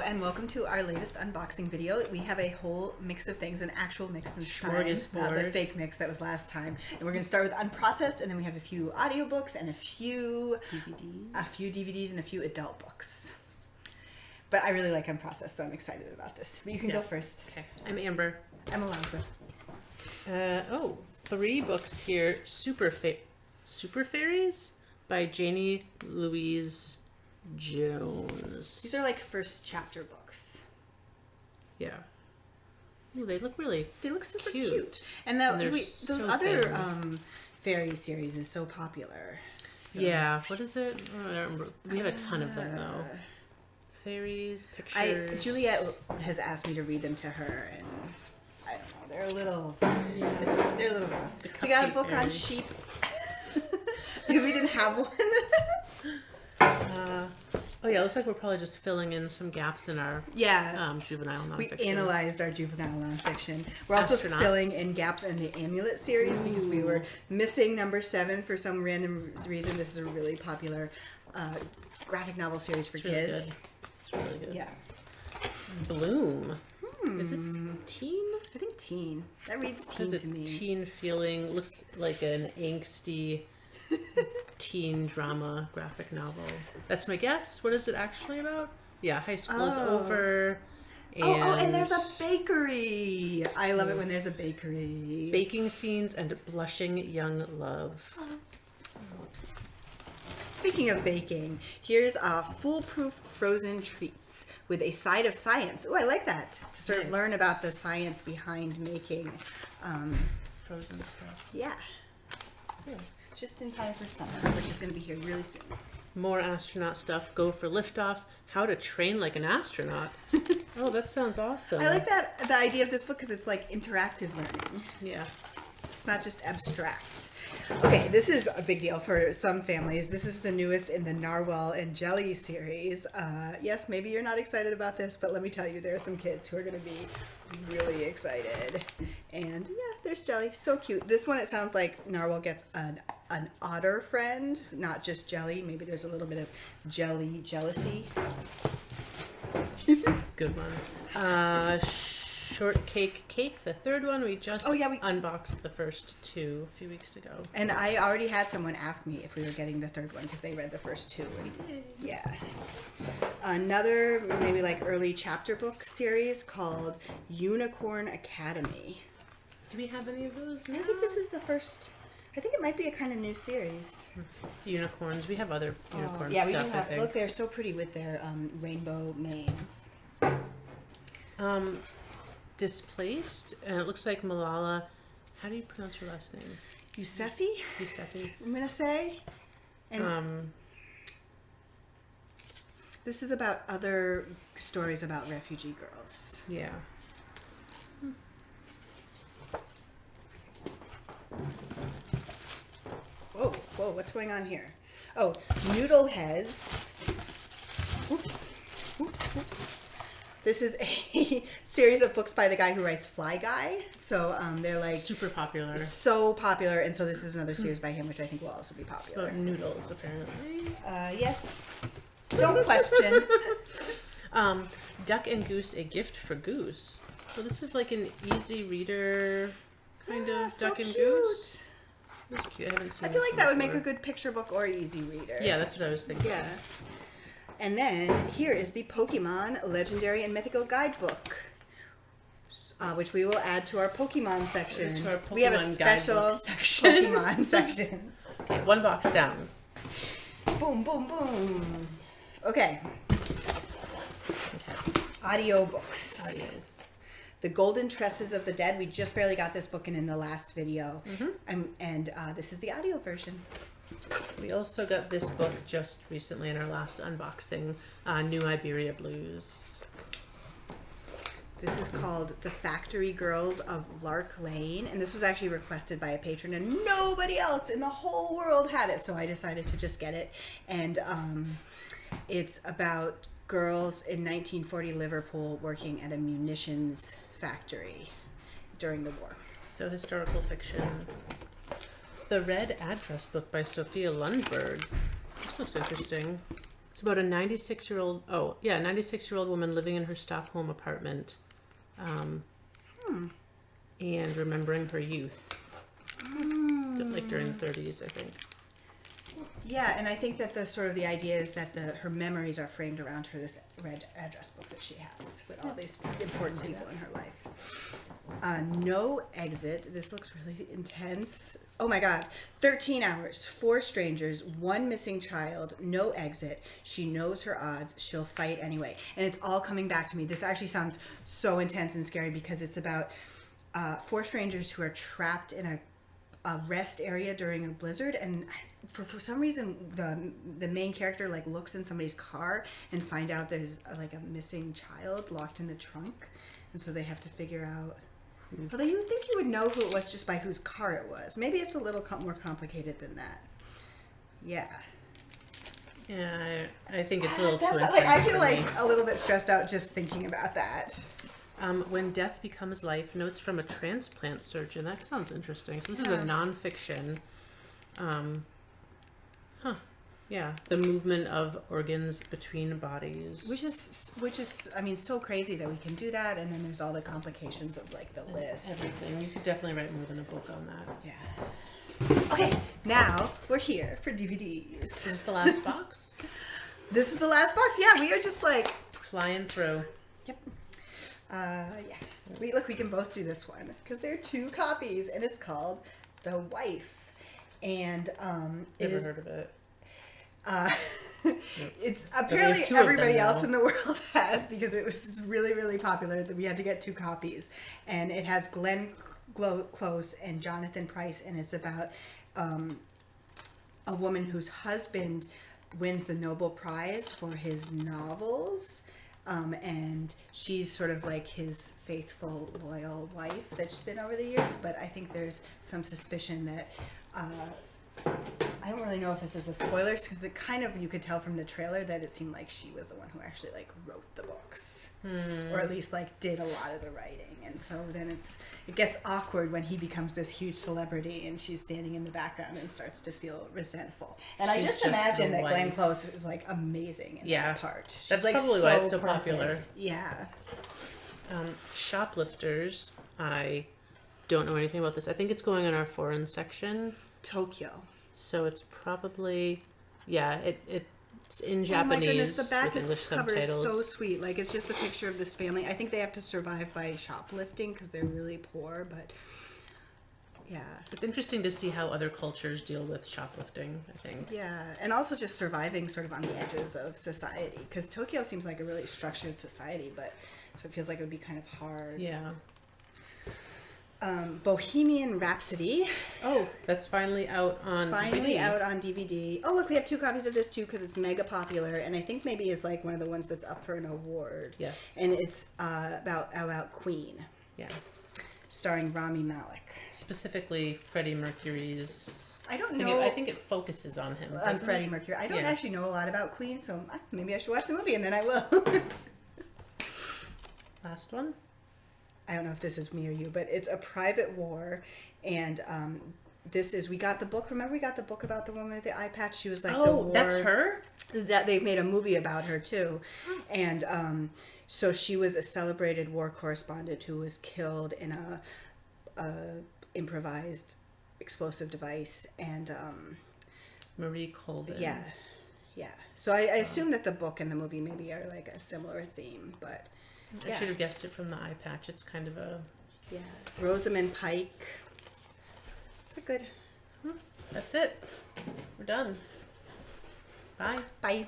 and welcome to our latest unboxing video. We have a whole mix of things, an actual mix this time, not the fake mix that was last time. And we're going to start with unprocessed, and then we have a few audiobooks and a few DVDs and a few adult books. But I really like unprocessed, so I'm excited about this. But you can go first. Okay. I'm Amber. I'm Eliza. 3 books here. Superfairies by Janey, Louise, Jones. These are like first chapter books. Yeah. Ooh, they look really super cute. And those other fairy series is so popular. So. Yeah. What is it? Oh, I don't remember. We have a ton of them though. Fairies, pictures. Juliet has asked me to read them to her, and I don't know. They're a little rough. We got a book on sheep because we didn't have one. Oh yeah, it looks like we're probably just filling in some gaps in our juvenile nonfiction. We analyzed our juvenile nonfiction. We're also filling in gaps in the Amulet series because we were missing number 7 for some random reason. This is a really popular graphic novel series for kids. It's really good. Yeah. Bloom. Is this teen? I think teen. That reads teen to me. Teen feeling. Looks like an angsty teen drama graphic novel. That's my guess. What is it actually about? Yeah, high school is over. And and there's a bakery. I love it when there's a bakery. Baking scenes and blushing young love. Speaking of baking, here's Foolproof frozen treats with a side of science. Oh, I like that. To sort of learn about the science behind making frozen stuff. Yeah. Just in time for summer, which is going to be here really soon. More astronaut stuff. Go for liftoff. How to train like an astronaut. Oh, that sounds awesome. I like the idea of this book because it's like interactive learning. Yeah. It's not just abstract. Okay, this is a big deal for some families. This is the newest in the Narwhal and Jelly series. Yes, maybe you're not excited about this, but let me tell you, there are some kids who are going to be really excited. And yeah, there's Jelly. So cute. This one, it sounds like Narwhal gets an otter friend, not just Jelly. Maybe there's a little bit of jelly jealousy. Good one. Shortcake Cake, the third one. We just unboxed the first 2 a few weeks ago. And I already had someone ask me if we were getting the third one because they read the first 2. We did. Yeah. Another maybe like early chapter book series called Unicorn Academy. Do we have any of those now? I think this is the first. I think it might be a kind of new series. Unicorns. We have other unicorn stuff. Yeah, we do have. Look, they're so pretty with their rainbow manes. Displaced, and it looks like Malala. How do you pronounce her last name? Yusefi. I'm gonna say. And this is about other stories about refugee girls. Yeah. Whoa! What's going on here? Oh, Noodleheads. Oops. This is a series of books by the guy who writes Fly Guy. So they're like super popular. So popular, and so this is another series by him, which I think will also be popular. It's about noodles, apparently. Yes. Don't question. Duck and Goose, a gift for Goose. So this is like an easy reader kind of so Duck and cute. Goose. That's cute. I haven't seen. I feel like that would make a good picture book or easy reader. Yeah, that's what I was thinking. Yeah. And then here is the Pokemon Legendary and Mythical Guidebook, which we will add to our Pokemon section. We have a special Pokemon section. Okay, 1 box down. Boom, boom, boom. Okay. Audiobooks. The Golden Tresses of the Dead. We just barely got this book in the last video. And this is the audio version. We also got this book just recently in our last unboxing, New Iberia Blues. This is called The Factory Girls of Lark Lane, and this was actually requested by a patron, and nobody else in the whole world had it, so I decided to just get it. And it's about girls in 1940 Liverpool working at a munitions factory during the war. So historical fiction. The Red Adress book by Sofia Lundberg. This looks interesting. It's about a 96-year-old. Oh, yeah, 96-year-old woman living in her Stockholm apartment, and remembering her youth, like during the 30s, I think. Yeah, and I think that the idea is that her memories are framed around this red address book that she has with all these important people in her life. No exit. This looks really intense. Oh my God. 13 hours, 4 strangers, 1 missing child, no exit. She knows her odds. She'll fight anyway. And it's all coming back to me. This actually sounds so intense and scary because it's about 4 strangers who are trapped in a rest area during a blizzard, and for some reason the main character like looks in somebody's car and find out there's like a missing child locked in the trunk, and so they have to figure out. Although you would think you would know who it was just by whose car it was. Maybe it's a little more complicated than that. Yeah. Yeah, I think it's a little too That's intense. I feel for like me. a little bit stressed out just thinking about that. When Death Becomes Life, notes from a transplant surgeon. That sounds interesting. So this is a nonfiction. Yeah, the movement of organs between bodies. Which is, I mean, so crazy that we can do that, and then there's all the complications of like the list. Everything. You could definitely write more than a book on that. Yeah. Okay, now we're here for DVDs. This is the last box. This is the last box. Yeah, we are just like Flying through. Yep. Yeah. We can both do this one because there are 2 copies, and it's called The Wife, and Never heard of it. It's have apparently 2 of them everybody now. else in the world has, because it was really, really popular that we had to get 2 copies, and it has Glenn Close and Jonathan Pryce, and it's about a woman whose husband wins the Nobel Prize for his novels. And she's sort of like his faithful, loyal wife that she's been over the years. But I think there's some suspicion that I don't really know if this is a spoiler, because it kind of, you could tell from the trailer that it seemed like she was the one who actually like wrote the books, or at least like did a lot of the writing. And so then it gets awkward when he becomes this huge celebrity and she's standing in the background and starts to feel resentful. And I just imagine that Glenn Close is like amazing in that part. She's That's like probably why it's so popular. Yeah. Shoplifters. I don't know anything about this. I think it's going in our foreign section. Tokyo. So it's probably, it's in Japanese. Oh my goodness, the back with English cover is subtitles. so sweet. Like, it's just the picture of this family. I think they have to survive by shoplifting because they're really poor, but yeah. It's interesting to see how other cultures deal with shoplifting, I think. Yeah, and also just surviving sort of on the edges of society, because Tokyo seems like a really structured society, but so it feels like it would be kind of hard. Yeah. Bohemian Rhapsody. Oh, that's finally out on DVD. Out on DVD. Oh, look, we have 2 copies of this too because it's mega popular, and I think maybe is like one of the ones that's up for an award. Yes. And it's about Queen. Yeah. Starring Rami Malek. Specifically, Freddie Mercury's. I don't know. I think it focuses on him. On Freddie Mercury. I don't actually know a lot about Queen, so maybe I should watch the movie and then I will. Last one. I don't know if this is me or you, but it's A Private War, and we got the book. Remember, we got the book about the woman with the eye patch. She was like the war. That's her. That they've made a movie about her too, and so she was a celebrated war correspondent who was killed in a improvised explosive device, and Marie Colvin. yeah. So I assume that the book and the movie maybe are like a similar theme, but. I should have guessed it from the eye patch. It's kind of a... Yeah. Rosamund Pike. It's a good... That's it. We're done. Bye. Bye.